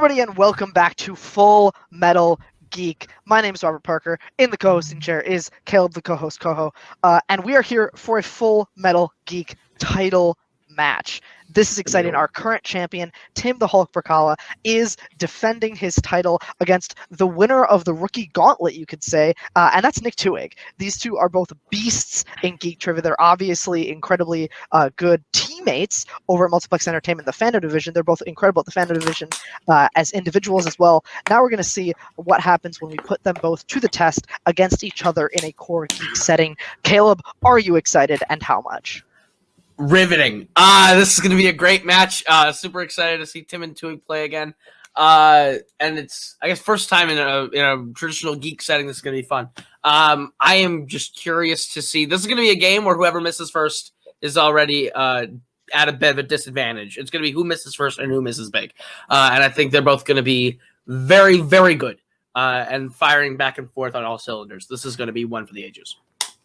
everybody, and welcome back to Full Metal Geek. My name is Robert Parker. In the co-hosting chair is Caleb, the co-host, and we are here for a Full Metal Geek title match. This is exciting. Our current champion, Tim the Hulk Brzakala, is defending his title against the winner of the rookie gauntlet, you could say, and that's Nick Twohig. These two are both beasts in Geek Trivia. They're obviously incredibly good teammates over at Multiplex Entertainment, the fandom division. They're both incredible at the fandom division as individuals as well. Now we're going to see what happens when we put them both to the test against each other in a core Geek setting. Caleb, are you excited, and how much? Riveting. This is going to be a great match. Super excited to see Tim and Twohig play again. And it's, I guess, first time in a traditional Geek setting. This is going to be fun. I am just curious to see. This is going to be a game where whoever misses first is already at a bit of a disadvantage. It's going to be who misses first and who misses big. And I think they're both going to be very, very good and firing back and forth on all cylinders. This is going to be one for the ages.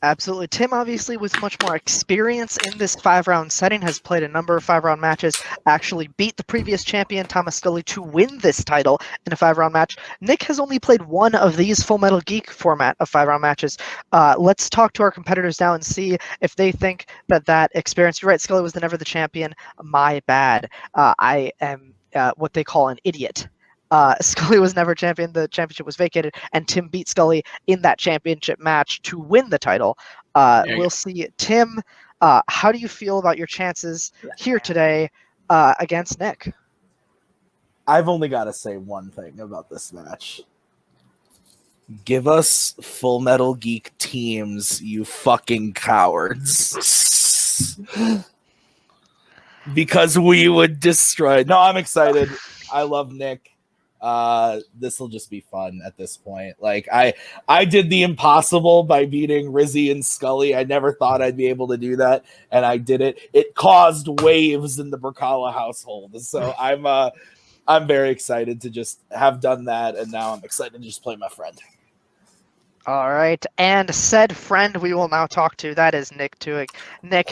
Absolutely. Tim, obviously, with much more experience in this 5-round setting, has played a number of 5-round matches, actually beat the previous champion, Thomas Scully, to win this title in a 5-round match. Nick has only played one of these Full Metal Geek format of 5-round matches. Let's talk to our competitors now and see if they think that experience. You're right, Scully was never the champion. My bad. I am what they call an idiot. Scully was never champion. The championship was vacated, and Tim beat Scully in that championship match to win the title. We'll see. Tim, how do you feel about your chances here today against Nick? I've only got to say one thing about this match. Give us Full Metal Geek teams, you fucking cowards. Because we would destroy. No, I'm excited. I love Nick. This will just be fun at this point. Like I did the impossible by beating Rizzy and Scully. I never thought I'd be able to do that, and I did it. It caused waves in the Brzakala household. So I'm very excited to just have done that, and now I'm excited to just play my friend. All right, and said friend we will now talk to, that is Nick Twohig. Nick,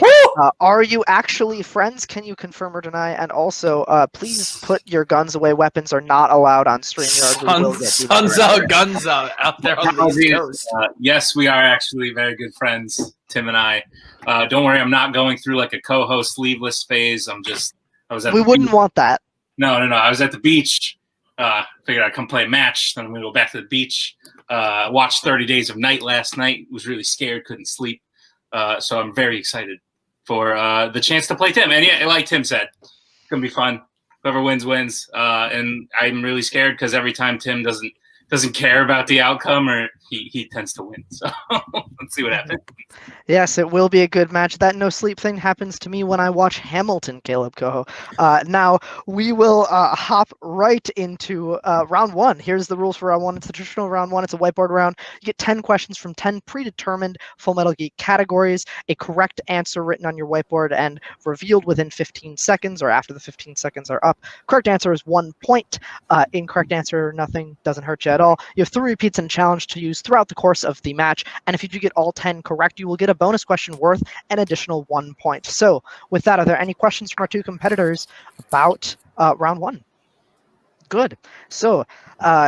are you actually friends? Can you confirm or deny? And also, please put your guns away. Weapons are not allowed on StreamYard. Guns out there on the East Coast. Yes, we are actually very good friends, Tim and I. Don't worry, I'm not going through like a co-host sleeveless phase. We wouldn't want that. No. I was at the beach. Figured I'd come play a match. Then I'm going to go back to the beach. Watched 30 Days of Night last night. Was really scared, couldn't sleep. So I'm very excited for the chance to play Tim. And yeah, like Tim said, it's going to be fun. Whoever wins, wins. And I'm really scared because every time Tim doesn't care about the outcome, or he tends to win. So let's see what happens. Yes, it will be a good match. That no sleep thing happens to me when I watch Hamilton, Caleb Coho. Now we will hop right into round one. Here's the rules for round one. It's the traditional round one. It's a whiteboard round. You get 10 questions from 10 predetermined Full Metal Geek categories. A correct answer written on your whiteboard and revealed within 15 seconds or after the 15 seconds are up. Correct answer is 1 point. Incorrect answer, nothing, doesn't hurt you at all. You have 3 repeats and a challenge to use throughout the course of the match. And if you do get all 10 correct, you will get a bonus question worth an additional 1 point. So with that, are there any questions from our two competitors about round one? Good. So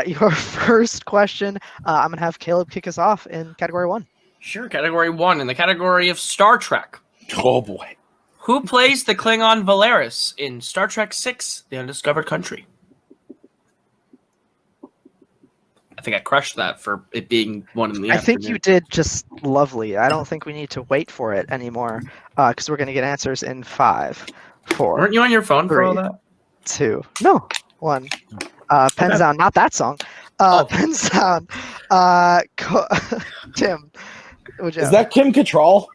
your first question, I'm going to have Caleb kick us off in category 1. Sure, category 1 in the category of Star Trek. Oh boy. Who plays the Klingon Valeris in Star Trek VI, The Undiscovered Country? I think I crushed that for it being one in the afternoon. I think you did just lovely. I don't think we need to wait for it anymore because we're going to get answers in 5, 4. Weren't you on your phone 3, for all that? 2. No. 1. Pens down. Not that song. Pens down. Tim. Is that Kim Cattrall?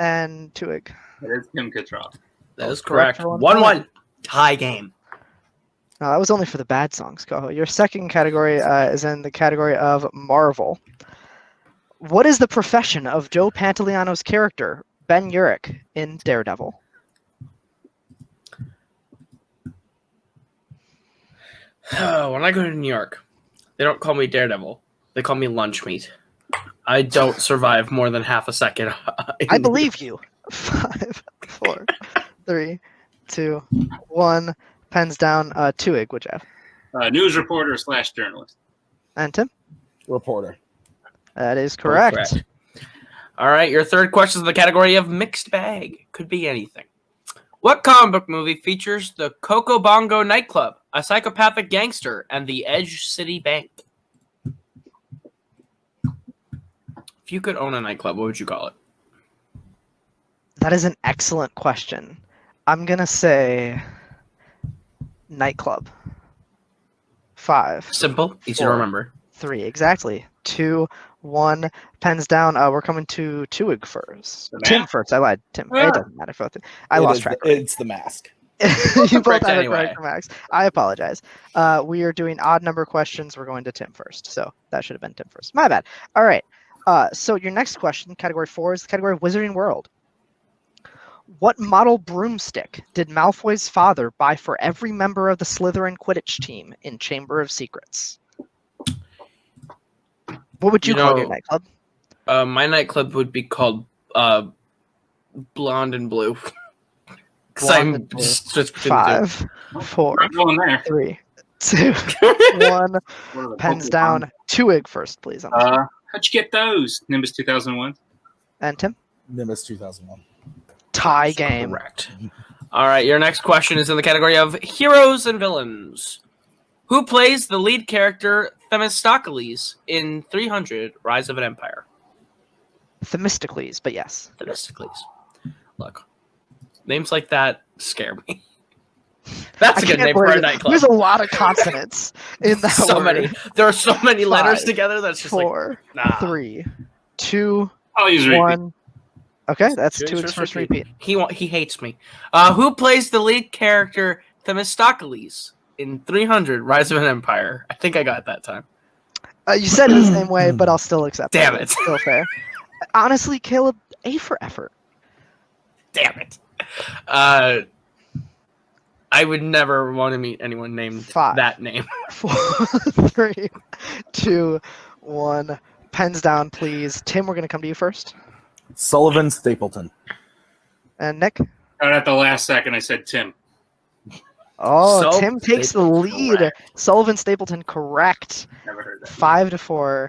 And Twohig. It is Kim Cattrall. That is correct. 1-1. Tie game. No, that was only for the bad songs, Coho. Your second category is in the category of Marvel. What is the profession of Joe Pantoliano's character, Ben Urich, in Daredevil? When I go to New York, they don't call me Daredevil. They call me lunch meat. I don't survive more than half a second. I believe you. 5, 4, 3, 2, 1. Pens down. Twohig, would you have? News reporter / journalist. And Tim? Reporter. That is Both correct. All right, your third question is in the category of mixed bag. Could be anything. What comic book movie features the Coco Bongo nightclub, a psychopathic gangster, and the Edge City Bank? If you could own a nightclub, what would you call it? That is an excellent question. I'm going to say nightclub. 5, Simple, easy to 4, remember. 3, exactly. 2, 1, pens down. We're coming to Twohig first. The Tim mask? first. I lied. Tim. Yeah. It doesn't matter. I lost track. It's the mask. You both Correct have it anyway. correct, Max. I apologize. We are doing odd number questions. We're going to Tim first. So that should have been Tim first. My bad. All right. So your next question, category 4, is the category of Wizarding World. What model broomstick did Malfoy's father buy for every member of the Slytherin Quidditch team in Chamber of Secrets? What would you call your nightclub? My nightclub would be called Blonde and Blue. Because Blonde I'm and Blue. just between the 5, 4, I'm going there. 3, 2, 1. What are the Pens Pokemon? down. Twohig first, please. How'd you get those? Nimbus 2001. And Tim? Nimbus 2001. Tie two. game. Correct. All right, your next question is in the category of heroes and villains. Who plays the lead character Themistocles in 300 Rise of an Empire? Themistocles, but yes. Themistocles. Look, names like that scare me. That's a I good can't name for a believe it. nightclub. There's a lot of consonants in that So word. many. There are so many letters 5, together that's just 4, like, nah. 3, 2, I'll use repeat. 1. Okay, that's Twohig's Twohig's first repeat. He hates me. Who plays the lead character Themistocles in 300 Rise of an Empire? I think I got it that time. You said it the same way, but I'll still accept it. Damn it. It's still fair. Honestly, Caleb, A for effort. Damn it. I would never want to meet anyone named 5, that name. 4, 3, 2, 1. Pens down, please. Tim, we're going to come to you first. Sullivan Stapleton. And Nick? Right at the last second, I said Tim. Oh, So Tim takes the lead. correct. Sullivan Stapleton, correct. Never heard that. 5-4.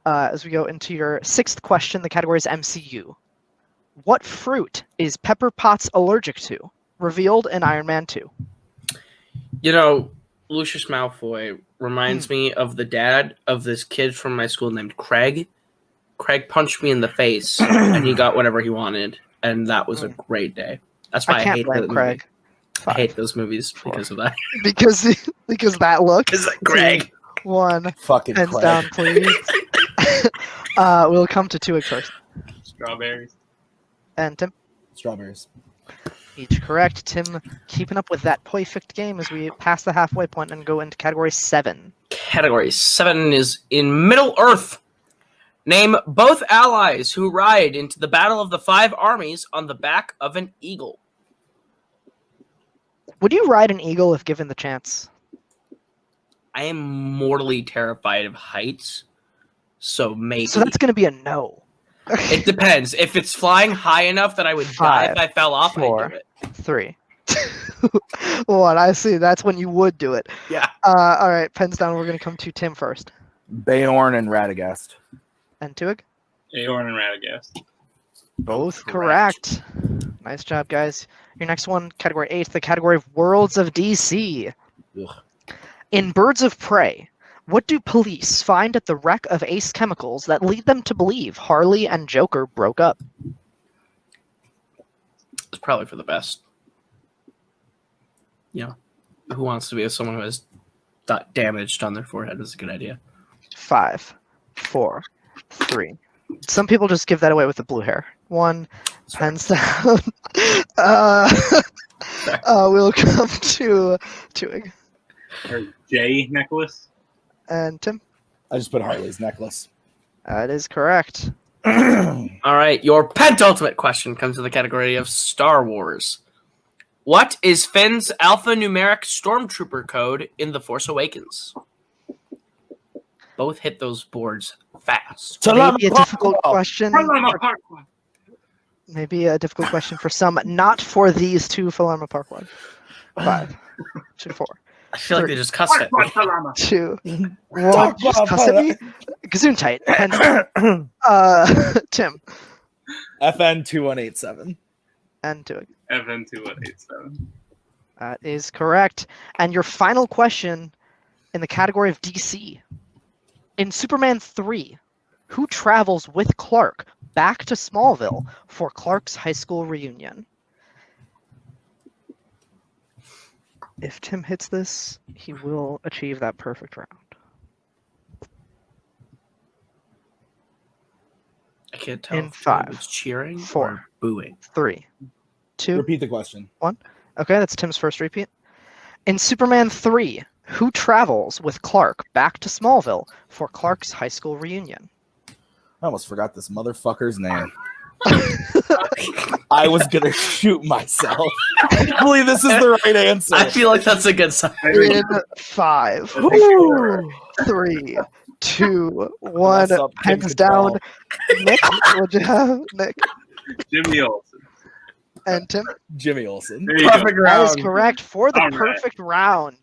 As we go into your sixth question, the category is MCU. What fruit is Pepper Potts allergic to? Revealed in Iron Man 2. You know, Lucius Malfoy reminds me of the dad of this kid from my school named Craig. Craig punched me in the face, and he got whatever he wanted, and that was a great day. That's why I can't hate blame the Craig. I hate those movies because of that. Because that look. Because Craig. 1. Fucking Pens Craig. down, please. We'll come to Twohig first. Strawberries. And Tim? Strawberries. Each correct. Tim keeping up with that perfect game as we pass the halfway point and go into category 7. Category 7 is in Middle Earth. Name both allies who ride into the Battle of the Five Armies on the back of an eagle. Would you ride an eagle if given the chance? I am mortally terrified of heights, so maybe. So that's going to be a no. It depends. If it's flying high enough that I would die 5, if I fell off, 4, I'd do it. 3, 2, 1. I see. That's when you would do it. Yeah. All right, pens down. We're going to come to Tim first. Bayorn and Radagast. And Twohig? Aorn and Radagast. Both correct. Nice job, guys. Your next one, category 8, the category of Worlds of DC. Ugh. In Birds of Prey, what do police find at the wreck of Ace Chemicals that lead them to believe Harley and Joker broke up? It's probably for the best. You know, who wants to be with someone who has damage on their forehead is a good idea. 5, 4, 3. Some people just give that away with the blue hair. 1, hands down. We'll come to Twohig. Or J necklace. And Tim? I just put Harley's necklace. That is correct. All right, your penultimate question comes to the category of Star Wars. What is Finn's alphanumeric stormtrooper code in The Force Awakens? Both hit those boards fast. Maybe a difficult question. Philharmonic Parkway. Maybe a difficult question for some. Not for these two Philharmonic Parkway. 5, 2, 4, I feel like they just cussed at me. 2, 1. Just cuss at me? Gesundheit. And, Tim. FN 2187. And Twohig. FN 2187. That is correct. And your final question in the category of DC. In Superman 3, who travels with Clark back to Smallville for Clark's high school reunion? If Tim hits this, he will achieve that perfect round. I can't tell In if 5, it's cheering 4, or booing. 3, 2. Repeat the question. Okay, that's Tim's first repeat. In Superman 3, who travels with Clark back to Smallville for Clark's high school reunion? I almost forgot this motherfucker's name. I was gonna shoot myself. I can't believe this is the right answer. I feel like that's a good sign. In 5, 3, 2, 1. Mess up, Tim Hands Control. down. Nick, what'd you have? Nick Jimmy Olsen. and Tim. Jimmy Olsen. There you go. Perfect That is round. correct for the All right. perfect round.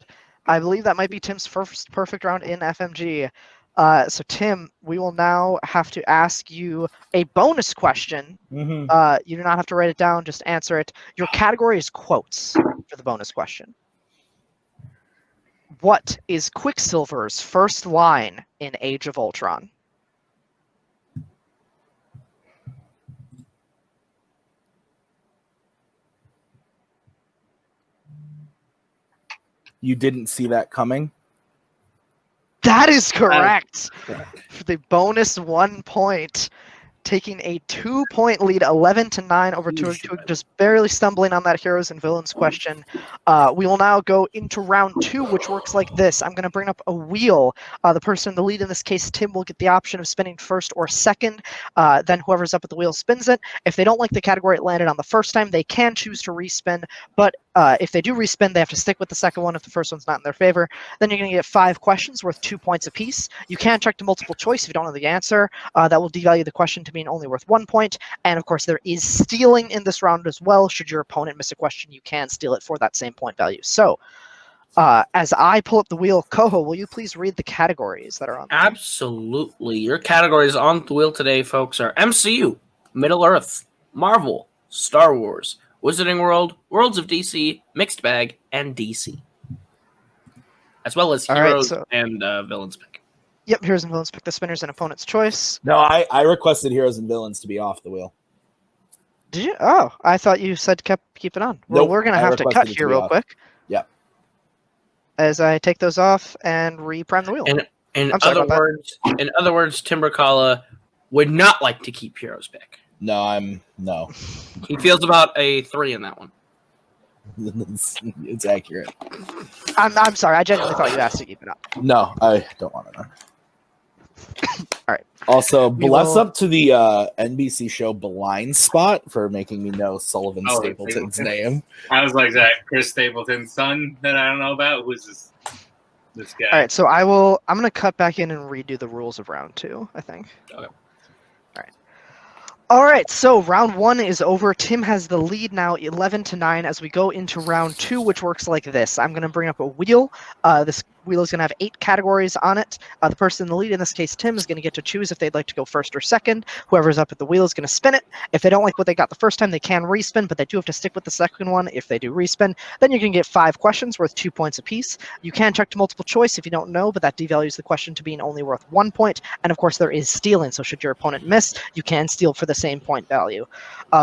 I believe that might be Tim's first perfect round in FMG. So Tim, we will now have to ask you a bonus question. Mm-hmm. You do not have to write it down, just answer it. Your category is quotes for the bonus question. What is Quicksilver's first line in Age of Ultron? You didn't see that coming? That is correct. For the bonus 1 point, taking a 2-point lead, 11-9 over Twohig, just barely stumbling on that heroes and villains question. We will now go into round 2, which works like this. I'm going to bring up a wheel. The person in the lead, in this case, Tim, will get the option of spinning first or second. Then whoever's up at the wheel spins it. If they don't like the category it landed on the first time, they can choose to respin. But if they do respin, they have to stick with the second one if the first one's not in their favor. Then you're going to get 5 questions worth 2 points apiece. You can check to multiple choice if you don't know the answer. That will devalue the question to being only worth 1 point. And of course, there is stealing in this round as well. Should your opponent miss a question, you can steal it for that same point value. So, as I pull up the wheel, Koho, will you please read the categories that are on there? Absolutely. Your categories on the wheel today, folks, are MCU, Middle Earth, Marvel, Star Wars, Wizarding World, Worlds of DC, Mixed Bag, and DC. As well as All right, Heroes so- and Villains pick. Yep, heroes and villains pick the spinners and opponent's choice. No, I requested heroes and villains to be off the wheel. Did you? Oh, I thought you said keep it on. Well, Nope, we're going to I have to requested cut it to here be real off. quick. Yep. As I take those off and reprime the wheel. And in I'm sorry other about that. words, Tim Brzakala would not like to keep Heroes pick. No. He feels about a 3 in that one. It's accurate. I'm sorry. I genuinely thought you asked to keep it up. No, I don't want to know. All right. Also, We bless will- up to the NBC show Blind Spot for making me know Sullivan Oh, Stapleton's Stapleton. name. I was like that Chris Stapleton's son that I don't know about. Who's this guy? All right. So I'm going to cut back in and redo the rules of round 2, I think. Okay. All right, so round 1 is over. Tim has the lead now, 11-9, as we go into round 2, which works like this. I'm going to bring up a wheel. This wheel is going to have 8 categories on it. The person in the lead, in this case Tim, is going to get to choose if they'd like to go first or second. Whoever's up at the wheel is going to spin it. If they don't like what they got the first time, they can respin, but they do have to stick with the second one if they do respin. Then you're going to get 5 questions worth 2 points apiece. You can check to multiple choice if you don't know, but that devalues the question to being only worth 1 point. And of course, there is stealing, so should your opponent miss, you can steal for the same point value.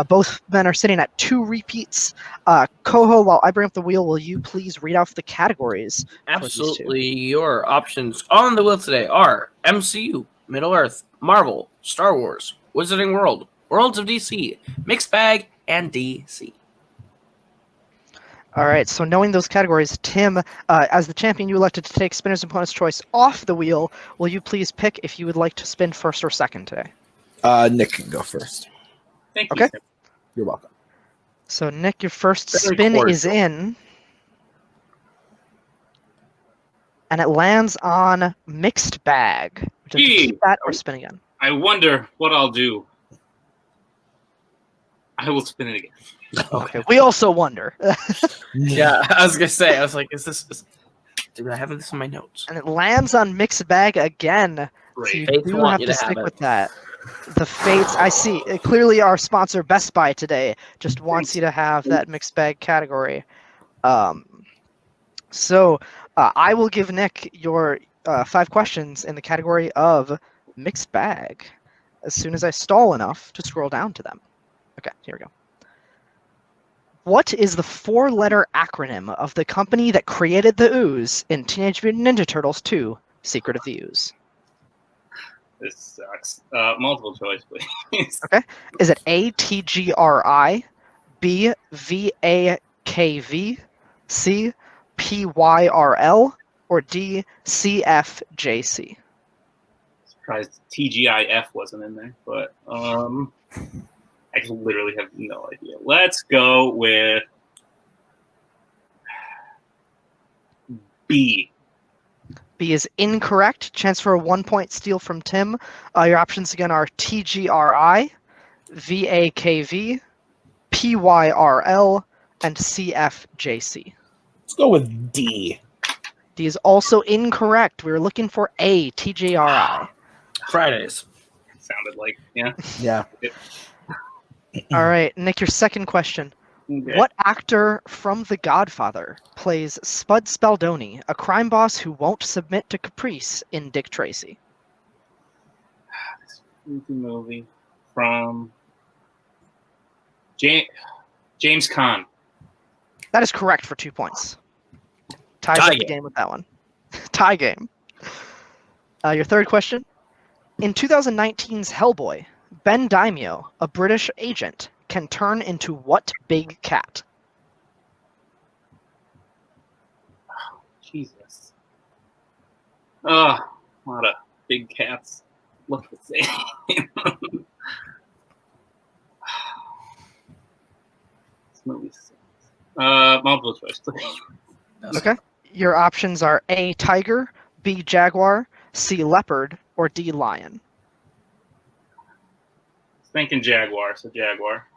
Both men are sitting at 2 repeats. Koho, while I bring up the wheel, will you please read off the categories? Absolutely. Your options on the wheel today are MCU, Middle Earth, Marvel, Star Wars, Wizarding World, Worlds of DC, Mixed Bag, and DC. All right, so knowing those categories, Tim, as the champion, you elected to take spinner's opponent's choice off the wheel. Will you please pick if you would like to spin first or second today? Nick can go first. Thank Okay. you. You're welcome. So, Nick, your first Very spin cordial. is in. And it lands on Mixed Bag. Would you like to Gee. keep that or spin again? I wonder what I'll do. I will spin it again. Okay, we also wonder. Yeah, I was gonna say, I was like, is this? Dude, I have this in my notes. And it lands on mixed bag again. So Great. you Fates do want have you to to have stick it. with that. The Fates, I see. Clearly, our sponsor Best Buy today just wants you to have that mixed bag category. So I will give Nick your 5 questions in the category of mixed bag as soon as I stall enough to scroll down to them. Okay, here we go. What is the 4-letter acronym of the company that created the Ooze in Teenage Mutant Ninja Turtles 2: Secret of the Ooze? This sucks. Multiple choice, please. Okay. Is it A, TGRI, B, VAKV, C, PYRL, or D, CFJC? Surprised TGIF wasn't in there, but I literally have no idea. Let's go with B. B is incorrect. Chance for a 1-point steal from Tim. Your options again are TGRI, VAKV, PYRL, and CFJC. Let's go with D. D is also incorrect. We were looking for A, TGRI. Fridays. Sounded like, yeah. Yeah. All right, Nick, your second question. Okay. What actor from The Godfather plays Spud Spaldoni, a crime boss who won't submit to caprice in Dick Tracy? This movie from James Caan. That is correct for 2 points. Ties Tie up the game. game with that one. Tie game. Your third question. In 2019's Hellboy, Ben Daimio, a British agent, can turn into what big cat? Jesus. A lot of big cats look the same. This movie sucks. Multiple choice, please. Okay. Your options are A, tiger, B, jaguar, C, leopard, or D, lion. Thinking Jaguar, so Jaguar.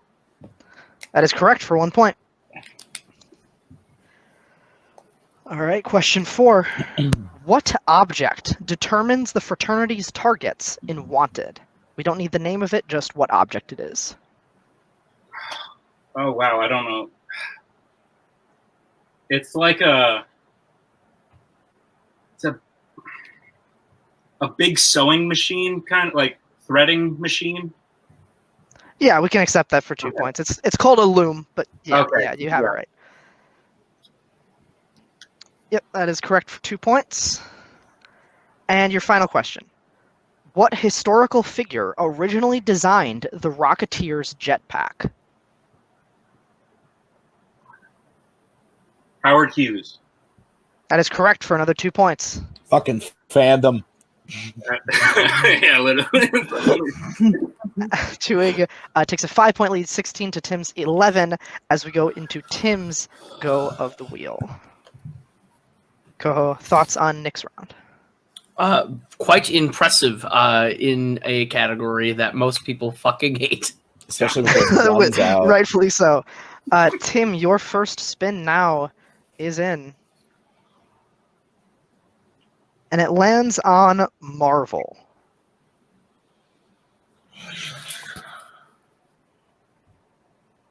That is correct for 1 point. All right, question 4. What object determines the fraternity's targets in Wanted? We don't need the name of it, just what object it is. Oh wow, I don't know. It's like a big sewing machine, kind of like threading machine. Yeah, we can accept that for 2 points. It's called a loom, but yeah, Okay, yeah, you have it yeah. right. Yep, that is correct for 2 points. And your final question. What historical figure originally designed the Rocketeer's jetpack? Howard Hughes. That is correct for another 2 points. Fucking fandom. Yeah, literally. Twohig takes a 5-point lead, 16 to Tim's 11, as we go into Tim's go of the wheel. Coho, thoughts on Nick's round? Quite impressive in a category that most people fucking hate. Especially with those guns out. Rightfully so. Tim, your first spin now is in. And it lands on Marvel.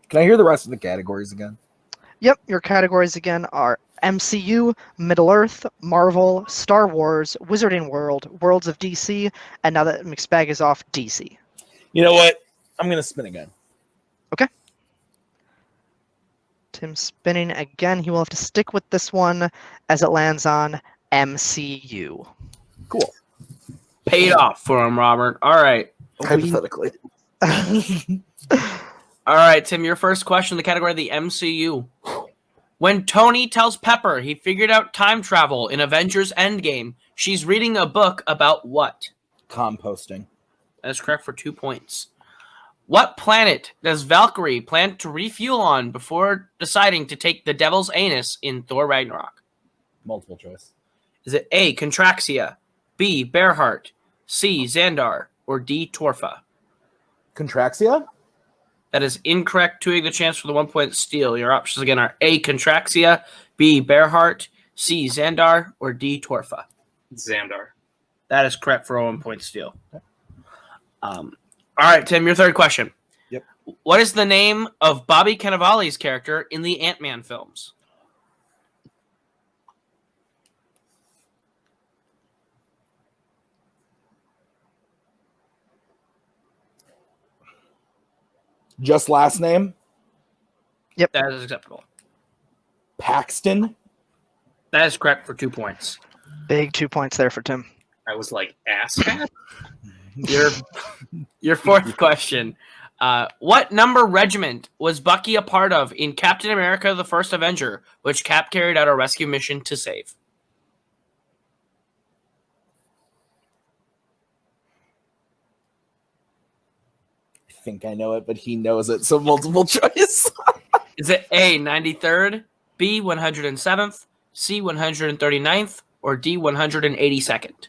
Can I hear the rest of the categories again? Yep, your categories again are MCU, Middle-earth, Marvel, Star Wars, Wizarding World, Worlds of DC, and now that mixed bag is off, DC. You know what? I'm going to spin again. Okay. Tim spinning again. He will have to stick with this one as it lands on MCU. Cool. Paid off for him, Robert. All right. Hypothetically. All right, Tim, your first question in the category of the MCU. When Tony tells Pepper he figured out time travel in Avengers Endgame, she's reading a book about what? Composting. That's correct for 2 points. What planet does Valkyrie plan to refuel on before deciding to take the Devil's Anus in Thor Ragnarok? Multiple choice. Is it A, Contraxia, B, Bearheart, C, Xandar, or D, Torfa? Contraxia? That is incorrect. Twohig the chance for the 1 point steal. Your options again are A, Contraxia, B, Bearheart, C. Xandar, or D. Torfa? Xandar. That is correct for 1 point steal. All right, Tim, your third question. Yep. What is the name of Bobby Cannavale's character in the Ant-Man films? Just last name? That is acceptable. Paxton? That is correct for 2 points. Big 2 points there for Tim. I was like, asshat? Your fourth question. What number regiment was Bucky a part of in Captain America: The First Avenger, which Cap carried out a rescue mission to save? I think I know it, but he knows it, so multiple choice. Is it A, 93rd, B, 107th, C, 139th, or D, 182nd?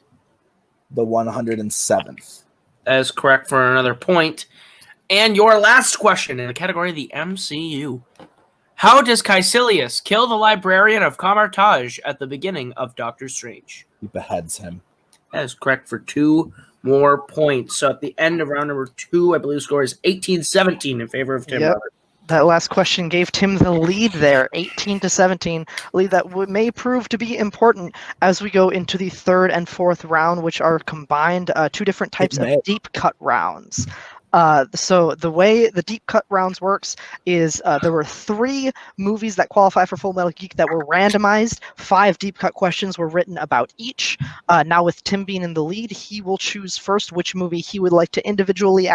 The 107th. That is correct for another point. And your last question in the category of the MCU. How does Caecilius kill the librarian of Camartage at the beginning of Doctor Strange? He beheads him. That is correct for 2 more points. So at the end of round number 2, I believe the score is 18-17 in favor of Tim. Yep. Roberts. That last question gave Tim the lead there, 18-17, a lead that may prove to be important as we go into the third and fourth round, which are combined 2 different types of deep cut rounds. So the way the deep cut rounds works is there were 3 movies that qualify for Full Metal Geek that were randomized. 5 deep cut questions were written about each. Now with Tim being in the lead, he will choose first which movie he would like to individually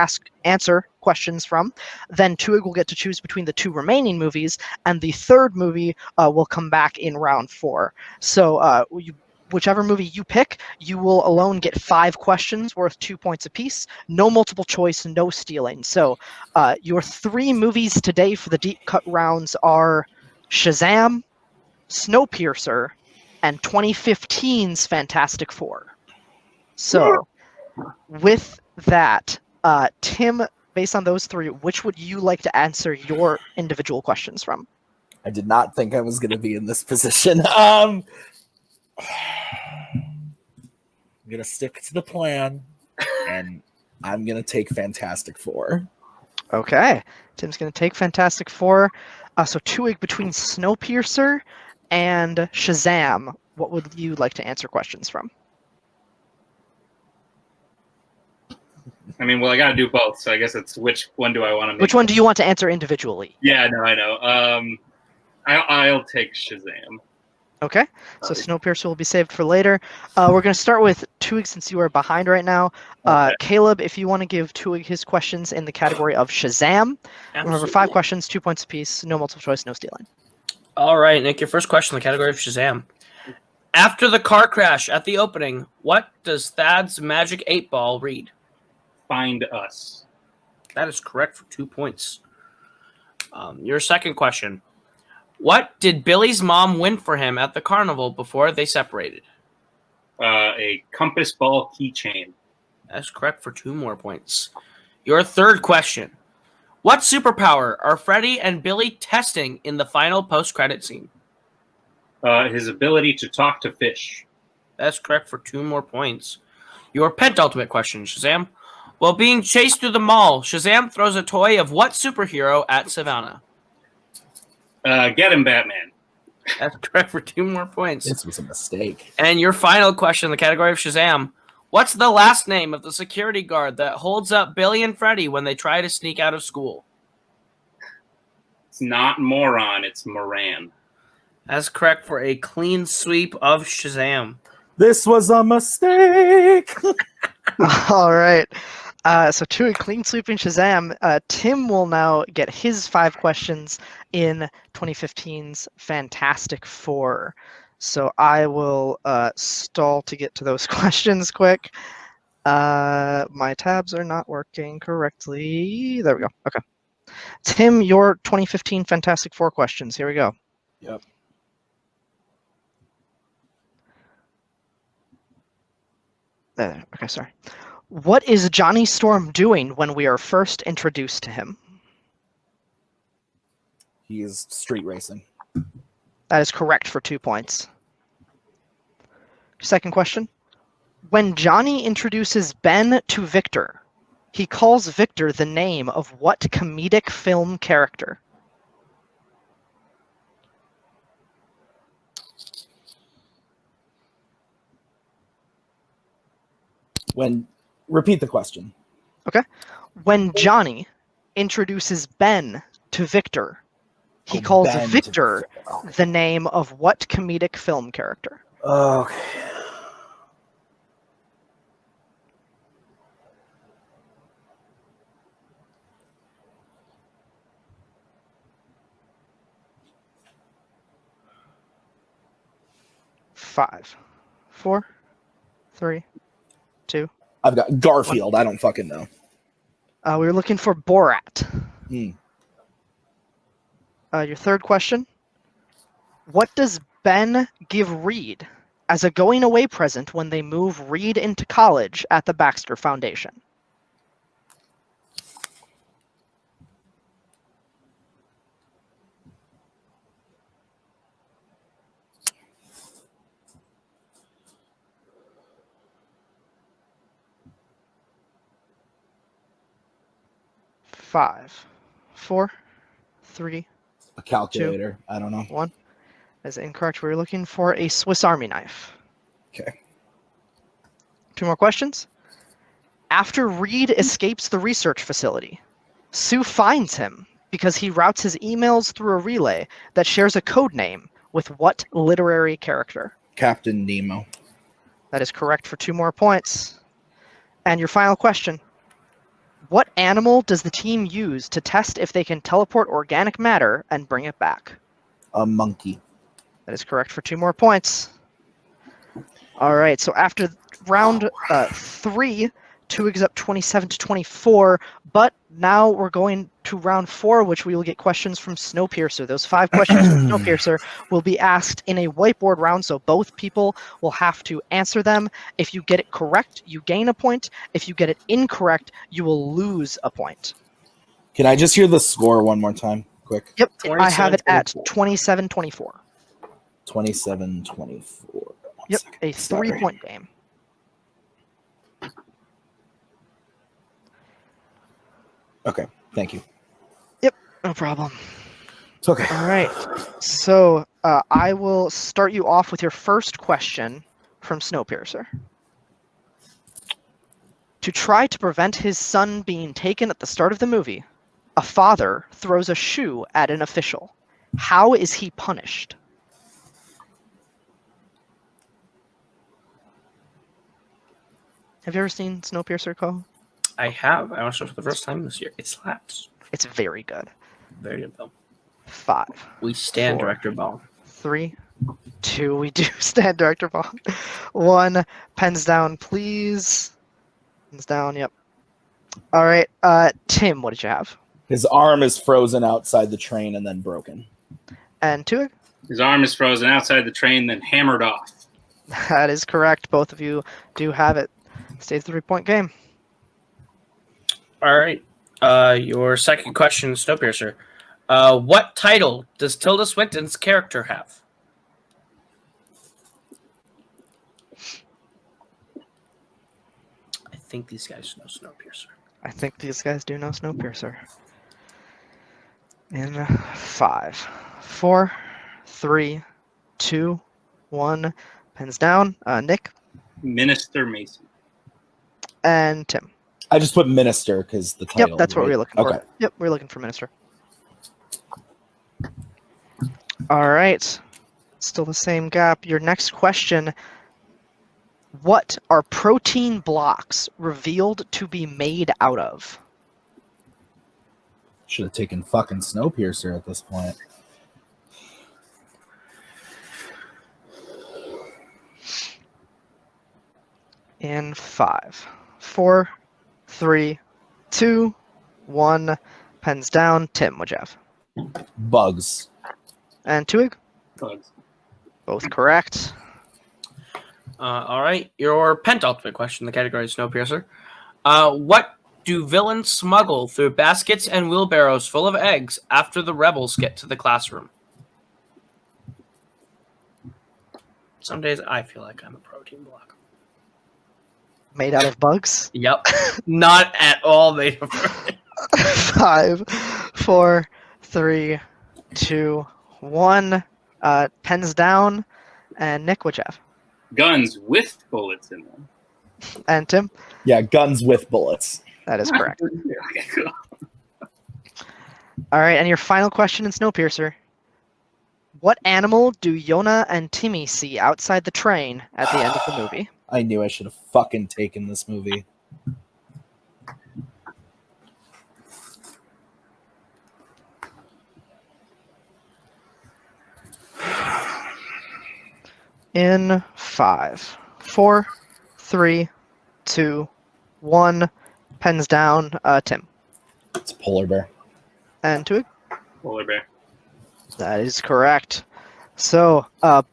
answer questions from. Then Twohig will get to choose between the 2 remaining movies, and the third movie will come back in round 4. So whichever movie you pick, you will alone get 5 questions worth 2 points apiece. No multiple choice, no stealing. So your 3 movies today for the deep cut rounds are Shazam, Snowpiercer, and 2015's Fantastic Four. So with that, Tim, based on those 3, which would you like to answer your individual questions from? I did not think I was going to be in this position. I'm going to stick to the plan, and I'm going to take Fantastic Four. Okay. Tim's going to take Fantastic Four. So Twohig, between Snowpiercer and Shazam, what would you like to answer questions from? I mean, well, I got to do both, so I guess it's which one do I want to make? Which one do you want to answer individually? Yeah, no, I know. I'll take Shazam. Okay, so Snowpiercer will be saved for later. We're going to start with Twohig since you are behind right now. Okay. Caleb, if you want to give Twohig his questions in the category of Shazam. Remember, 5 questions, 2 points apiece, no multiple choice, no stealing. All right, Nick, your first question in the category of Shazam. After the car crash at the opening, what does Thad's magic 8-ball read? Find us. That is correct for 2 points. Your second question. What did Billy's mom win for him at the carnival before they separated? A compass ball keychain. That's correct for 2 more points. Your third question. What superpower are Freddy and Billy testing in the final post-credit scene? His ability to talk to fish. That's correct for 2 more points. Your penultimate question, Shazam. While being chased through the mall, Shazam throws a toy of what superhero at Savannah? Get him, Batman. That's correct for 2 more points. This was a mistake. And your final question in the category of Shazam. What's the last name of the security guard that holds up Billy and Freddy when they try to sneak out of school? It's not Moron, it's Moran. That's correct for a clean sweep of Shazam. This was a mistake. All right. So to a clean sweeping Shazam, Tim will now get his 5 questions in 2015's Fantastic Four. So I will stall to get to those questions quick. My tabs are not working correctly. There we go. Okay. Tim, your 2015 Fantastic Four questions. Here we go. Yep. Okay, sorry. What is Johnny Storm doing when we are first introduced to him? He is street racing. That is correct for 2 points. Second question. When Johnny introduces Ben to Victor, he calls Victor the name of what comedic film character? Repeat the question. When Johnny introduces Ben to Victor, he calls Ben to Victor Victor. the name of what comedic film character? Okay. Five, 4, 3, 2. I've got Garfield. I don't fucking know. We were looking for Borat. Hmm. Your third question. What does Ben give Reed as a going away present when they move Reed into college at the Baxter Foundation? Five, 4, 3, A calculator. I don't know. 1. That's incorrect. We were looking for a Swiss Army knife. Okay. 2 more questions. After Reed escapes the research facility, Sue finds him because he routes his emails through a relay that shares a code name with what literary character? Captain Nemo. That is correct for 2 more points. And your final question. What animal does the team use to test if they can teleport organic matter and bring it back? A monkey. That is correct for 2 more points. All right, so after round 3, Twohig is up 27-24, but now we're going to round 4, which we will get questions from Snowpiercer. Those 5 questions from Snowpiercer will be asked in a whiteboard round, so both people will have to answer them. If you get it correct, you gain a point. If you get it incorrect, you will lose a point. Can I just hear the score one more time? Quick. Yep, I have it at 27-24. 27-24. 27-24. Yep, a 3-point game. Okay, thank you. No problem. It's okay. All right. So I will start you off with your first question from Snowpiercer. To try to prevent his son being taken at the start of the movie, a father throws a shoe at an official. How is he punished? Have you ever seen Snowpiercer, Cole? I have. I watched it for the first time this year. It slaps. It's very good. Very good, though. 5, We stand 4, Director Ball. 3, 2. We do stand, Director Ball. 1. Pens down, please. Pens down. Yep. All right. Tim, what did you have? His arm is frozen outside the train and then broken. And 2. His arm is frozen outside the train, then hammered off. That is correct. Both of you do have it. Stays 3-point game. All right. Your second question, Snowpiercer. What title does Tilda Swinton's character have? I think these guys know Snowpiercer. I think these guys do know Snowpiercer. In 5, 4, 3, 2, 1. Pens down. Nick Minister Mason. and Tim. I just put minister because the title. Yep, that's what right? we're looking for. Okay. Yep, we're looking for minister. All right. Still the same gap. Your next question. What are protein blocks revealed to be made out of? Should have taken fucking Snowpiercer at this point. In 5, 4, 3, 2, 1. Pens down. Tim, what'd you have? Bugs. And Twohig? Bugs. Both correct. All right. Your penultimate question in the category is Snowpiercer. What do villains smuggle through baskets and wheelbarrows full of eggs after the rebels get to the classroom? Some days I feel like I'm a protein block. Made out of bugs. Yep. Not at all made of protein. 5, 4, 3, 2, 1. Pens down. And Nick, what you have? Guns with bullets in them. And Tim? Yeah, guns with bullets. That is correct. Okay, cool. All right, and your final question in Snowpiercer. What animal do Yona and Timmy see outside the train at the end of the movie? I knew I should have fucking taken this movie. In 5, 4, 3, 2, 1. Pens down. Tim. It's a polar bear. And Twohig? Polar bear. That is correct. So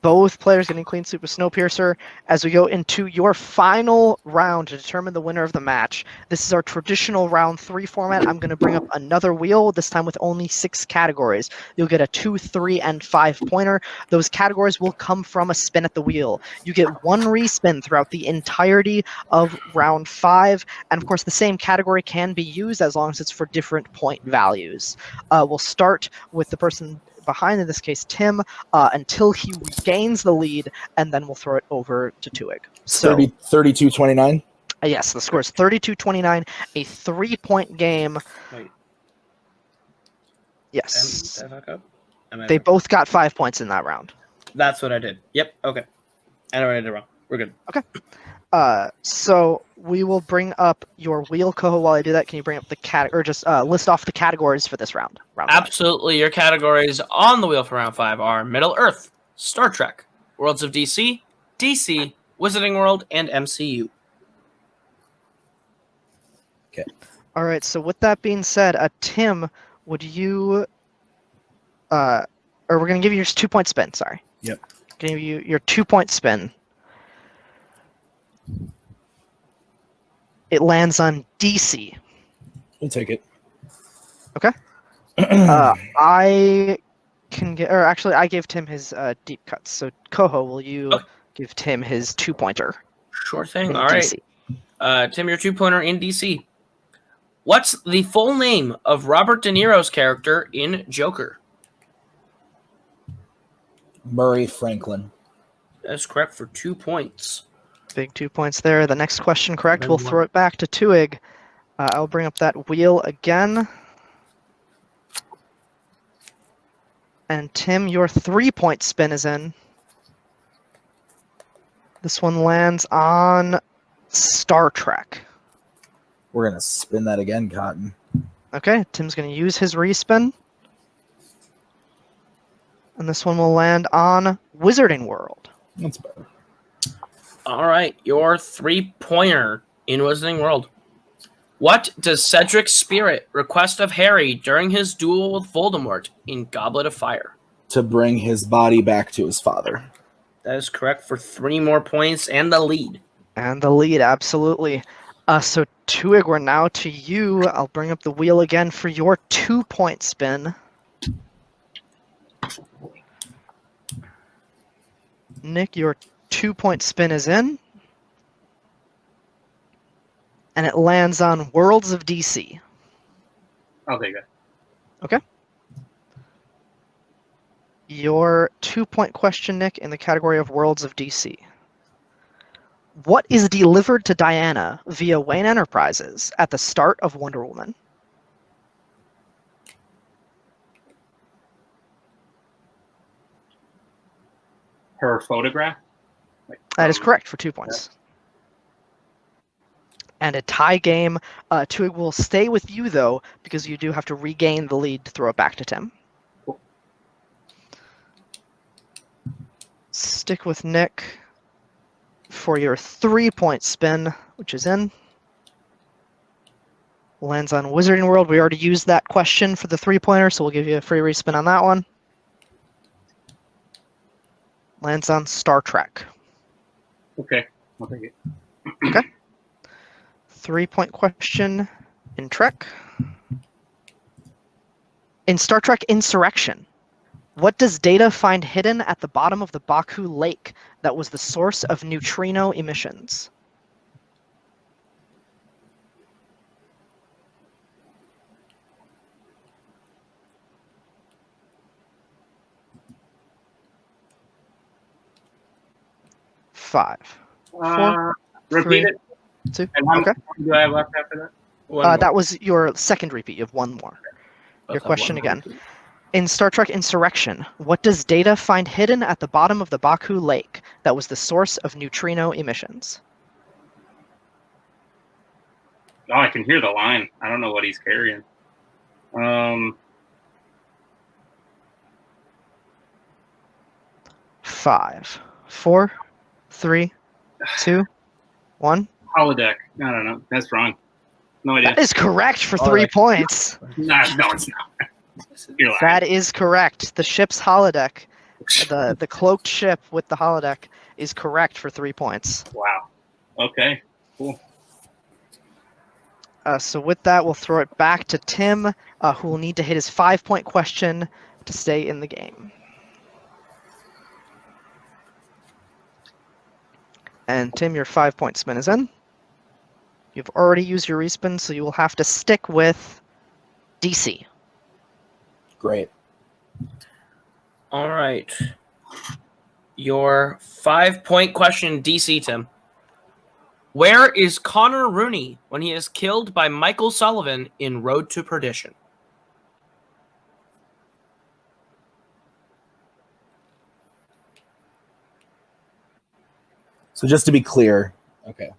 both players getting clean sweep with Snowpiercer. As we go into your final round to determine the winner of the match, this is our traditional round 3 format. I'm going to bring up another wheel, this time with only 6 categories. You'll get a 2, 3, and 5 pointer. Those categories will come from a spin at the wheel. You get 1 respin throughout the entirety of round 5, and of course the same category can be used as long as it's for different point values. We'll start with the person behind, in this case Tim, until he regains the lead, and then we'll throw it over to Twohig. So 32-29. yes, the score is 32-29, a 3-point game. Wait. Yes, Did I fuck up? they both got 5 points in that round. That's what I did. Yep. Okay. I know what I did wrong. We're good. So we will bring up your wheel, Koho. While I do that, can you bring up the or just list off the categories for this round? Round 5. Absolutely. Your categories on the wheel for round 5 are Middle Earth, Star Trek, Worlds of DC, DC, Wizarding World, and MCU. Okay. All right. So with that being said, Tim, would you, or we're gonna give you your 2-point spin. Sorry. Yep. Give you your 2-point spin. It lands on DC. We'll take it. Okay. I can get, or actually, I gave Tim his deep cuts. So, Koho, will you give Tim his 2-pointer? Sure thing. in All right. DC? Tim, your 2-pointer in DC. What's the full name of Robert De Niro's character in Joker? Murray Franklin. That's correct for 2 points. Big 2 points there. The next question correct. We'll throw it back to Twohig. I'll bring up that wheel again. And Tim, your 3-point spin is in. This one lands on Star Trek. We're going to spin that again, Cotton. Okay, Tim's going to use his respin. And this one will land on Wizarding World. That's better. All right, your 3-pointer in Wizarding World. What does Cedric's spirit request of Harry during his duel with Voldemort in Goblet of Fire? To bring his body back to his father. That is correct for 3 more points and the lead. And the lead, absolutely. So, Twohig, we're now to you. I'll bring up the wheel again for your 2-point spin. Nick, your 2-point spin is in. And it lands on Worlds of DC. I'll take that. Okay. Your 2-point question, Nick, in the category of Worlds of DC. What is delivered to Diana via Wayne Enterprises at the start of Wonder Woman? Her photograph? That is correct for 2 points. And a tie game. Twohig will stay with you, though, because you do have to regain the lead to throw it back to Tim. Cool. Stick with Nick for your 3-point spin, which is in. Lands on Wizarding World. We already used that question for the 3-pointer, so we'll give you a free respin on that one. Lands on Star Trek. Okay, I'll take it. Okay. 3-point question in Trek. In Star Trek Insurrection, What does Data find hidden at the bottom of the Baku Lake that was the source of neutrino emissions? Five. Repeat it. 2. And how Okay. many do I have left after that? That was your second repeat. You have one more. Your question again. In Star Trek Insurrection, what does Data find hidden at the bottom of the Baku Lake that was the source of neutrino emissions? Oh, I can hear the line. I don't know what he's carrying. Five, 4, 3, 2, 1. Holodeck. I don't know. That's wrong. No idea. That is correct for 3 points. No, it's not. You're lying. That is correct. The ship's holodeck, the cloaked ship with the holodeck, is correct for 3 points. Wow. Okay. Cool. So with that, we'll throw it back to Tim, who will need to hit his 5-point question to stay in the game. And Tim, your 5-point spin is in. You've already used your respin, so you will have to stick with DC. Great. All right. Your 5-point question, DC, Tim. Where is Connor Rooney when he is killed by Michael Sullivan in Road to Perdition? So just to be clear, okay.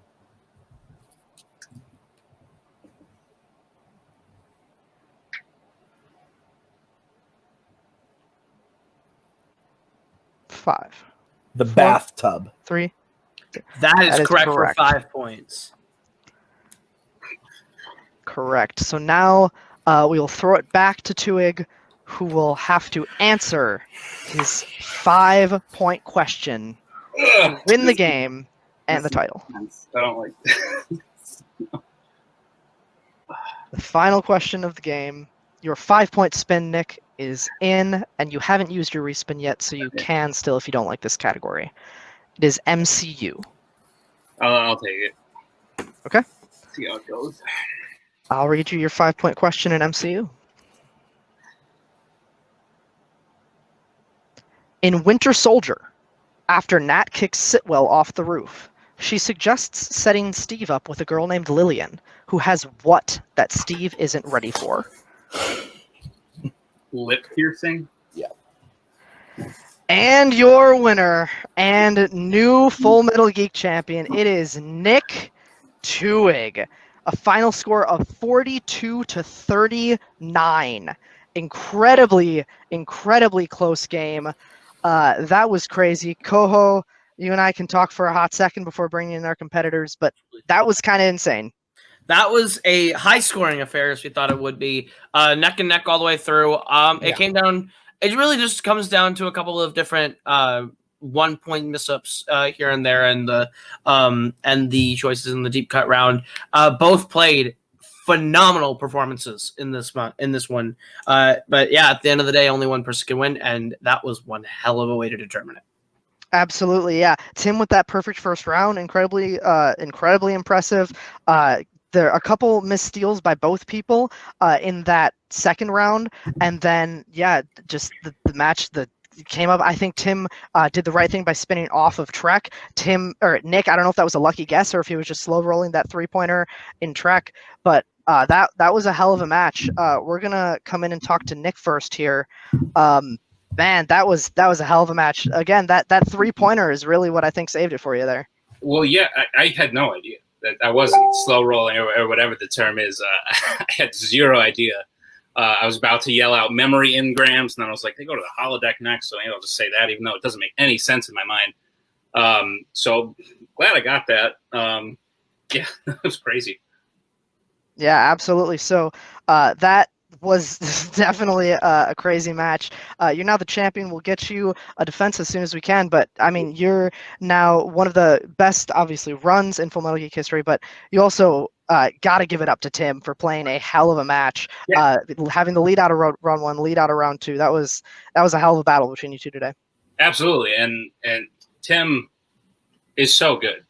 Five, The bathtub. 3. That is correct correct. for 5 points. Correct. So now we will throw it back to Twohig, who will have to answer his 5-point question, win the game, and the title. I don't like this. The final question of the game. Your 5-point spin, Nick, is in, and you haven't used your respin yet, so you can still if you don't like this category. It is MCU. I'll take it. Okay. See how it goes. I'll read you your 5-point question in MCU. In Winter Soldier, after Nat kicks Sitwell off the roof, she suggests setting Steve up with a girl named Lillian, who has what that Steve isn't ready for? Lip piercing? Yeah. And your winner and new Full Metal Geek champion, it is Nick Twohig. A final score of 42-39. Incredibly close game. That was crazy. Koho, you and I can talk for a hot second before bringing in our competitors, but that was kind of insane. That was a high-scoring affair, as we thought it would be. Neck and neck all the way through. It came down. It really just comes down to a couple of different 1-point miss-ups here and there, and the choices in the deep cut round. Both played phenomenal performances in this one. But yeah, at the end of the day, only one person can win, and that was one hell of a way to determine it. Absolutely, yeah. Tim with that perfect first round, incredibly impressive. There are a couple missed steals by both people in that second round, and then just the match that came up. I think Tim did the right thing by spinning off of Trek. Nick, I don't know if that was a lucky guess or if he was just slow rolling that 3-pointer in Trek, but that was a hell of a match. We're gonna come in and talk to Nick first here. Man, that was a hell of a match. Again, that 3-pointer is really what I think saved it for you there. Well, yeah, I had no idea that I wasn't slow rolling or whatever the term is. I had zero idea. I was about to yell out memory engrams, and then I was like, they go to the holodeck next, so maybe I'll just say that, even though it doesn't make any sense in my mind. So glad I got that. Yeah, that was crazy. Yeah, absolutely. So that was definitely a crazy match. You're now the champion. We'll get you a defense as soon as we can. But I mean, you're now one of the best, obviously, runs in Full Metal Geek history. But you also got to give it up to Tim for playing a hell of a match. Yeah. Having the lead out of round one, lead out of round two. That was a hell of a battle between you two today. Absolutely, and Tim is so good.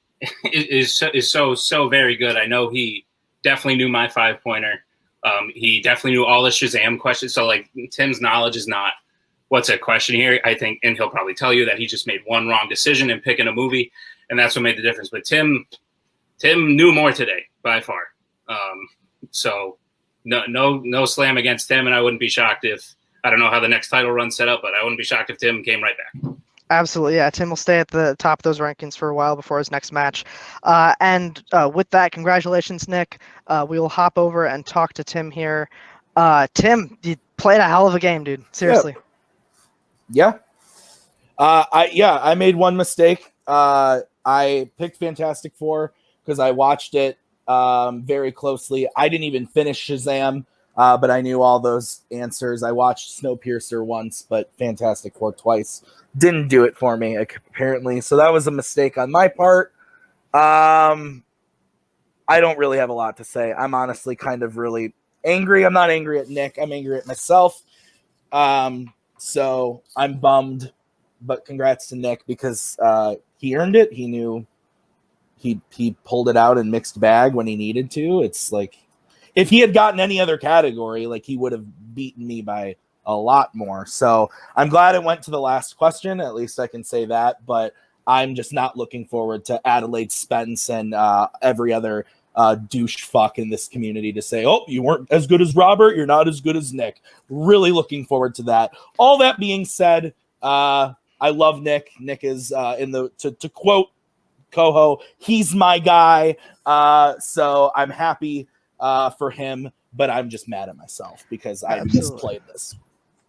is so very good. I know he definitely knew my 5-pointer. He definitely knew all the Shazam questions. So like Tim's knowledge is not what's at question here. I think, and he'll probably tell you that he just made one wrong decision in picking a movie, and that's what made the difference. But Tim knew more today by far. So no slam against Tim, and I wouldn't be shocked if, I don't know how the next title run's set up, but I wouldn't be shocked if Tim came right back. Absolutely, yeah. Tim will stay at the top of those rankings for a while before his next match. And with that, congratulations, Nick. We will hop over and talk to Tim here. Tim, you played a hell of a game, dude. Seriously. Yeah. I made one mistake. I picked Fantastic Four because I watched it very closely. I didn't even finish Shazam. But I knew all those answers. I watched Snowpiercer once, but Fantastic Four twice. Didn't do it for me, apparently. So that was a mistake on my part. I don't really have a lot to say. I'm honestly kind of really angry. I'm not angry at Nick. I'm angry at myself. So I'm bummed. But congrats to Nick because he earned it. He knew he pulled it out in mixed bag when he needed to. It's like, if he had gotten any other category, like he would have beaten me by a lot more. So I'm glad it went to the last question. At least I can say that. But I'm just not looking forward to Adelaide Spence and every other douche fuck in this community to say, oh, you weren't as good as Robert. You're not as good as Nick. Really looking forward to that. All that being said, I love Nick. Nick is to quote Coho, he's my guy. So I'm happy for him, but I'm just mad at myself because I misplayed this.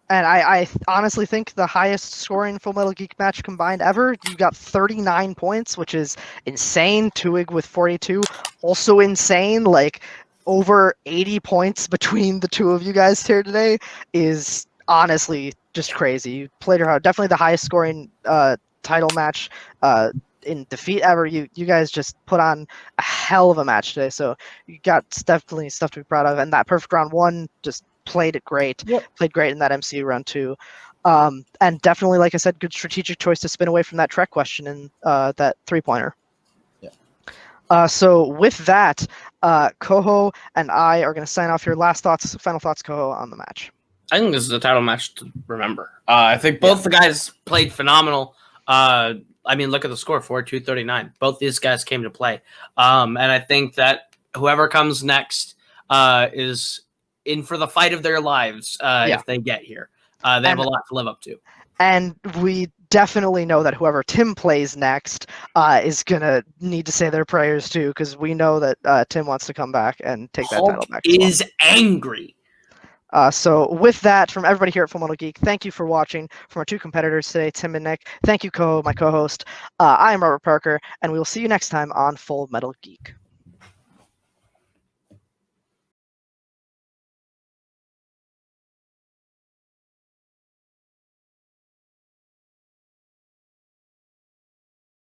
And I honestly think the highest scoring Full Metal Geek match combined ever. You got 39 points, which is insane. Twohig with 42, also insane. Like over 80 points between the two of you guys here today is honestly just crazy. You played her hard. Definitely the highest scoring title match in defeat ever. You guys just put on a hell of a match today, so you got definitely stuff to be proud of. And that perfect round one, just played it great. Yep. Played great in that MCU round two, and definitely, like I said, good strategic choice to spin away from that Trek question and that 3-pointer. Yeah. So with that, Coho and I are going to sign off here. Final thoughts, Coho, on the match. I think this is a title match to remember. I think both the guys played phenomenal. I mean, look at the score, 4-2-39. Both these guys came to play. And I think that whoever comes next is in for the fight of their lives if they get here. They have a lot to live up to. And we definitely know that whoever Tim plays next is going to need to say their prayers too, because we know that Tim wants to come back and take that title back. Is angry. So with that, from everybody here at Full Metal Geek, thank you for watching. From our two competitors today, Tim and Nick, thank you, my co-host. I am Robert Parker, and we will see you next time on Full Metal Geek.